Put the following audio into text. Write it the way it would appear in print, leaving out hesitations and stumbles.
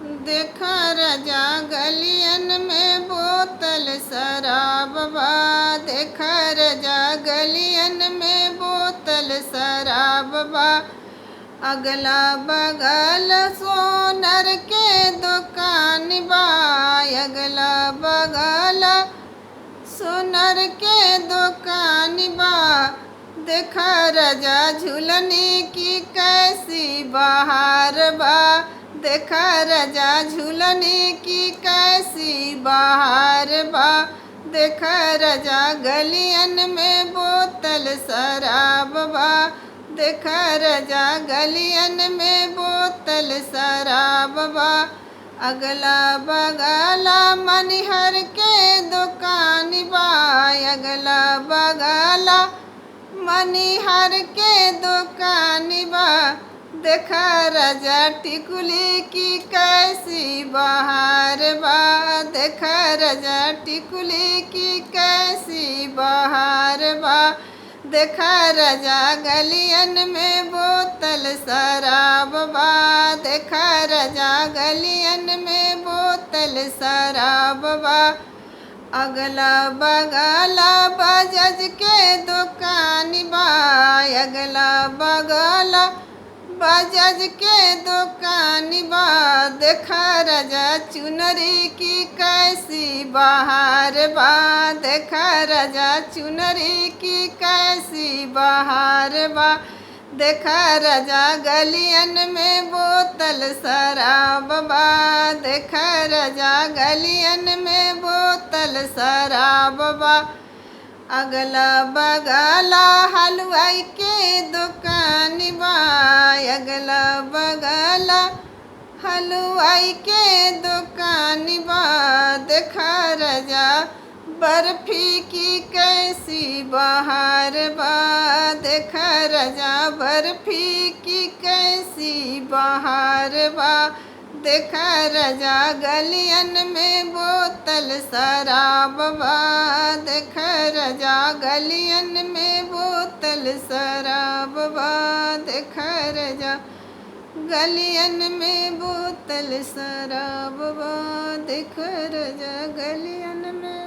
देखा रजा गलियन में बोतल शराब बा। देखा रजा गलियन में बोतल शराब बा। अगला बगल सोनर के दुकान बा। अगला बगल सोनर के दुकान बा। देखा रजा झूलने की कैसी बहार बा। देखा रजा झूलने की कैसी बहार बा। देखा रजा गलियन में बोतल शराब बा। देखा रजा गलियन में बोतल शराब बा। अगला बगला मनिहर के दुकान बा। अगला बगला मनिहर के दुकान बा। देखा रजा टिकुली की कैसी बहार बा। देखा रजा टिकुली की कैसी बहार बा। देखा रजा गलियन में बोतल शराब बा। देखा रजा गलियन में बोतल शराब बा। अगला बगला बजाज के दुकान बा। अगला बगला बजाज के दुकान बा। देखा रजा चुनरी की कैसी बहार बा। देखा रजा चुनरी की कैसी बहार बा। देखा रजा गलियन में बोतल शराब बा। देखा रजा गलियन में बोतल शराब बा। अगला बगला हलवाई के दुकान बा। अगला बगला हलवाई के दुकान बा। देखा रजा बर्फी की कैसी बहार बा। देखा रजा बर्फी की कैसी बहार बा। देखा रजा गलियन में बोतल शराब बा। देखा रजा गलियन में बोतल शराब बा। देखा रजा गलियन में बोतल शराब बा। देखा रजा गलियन में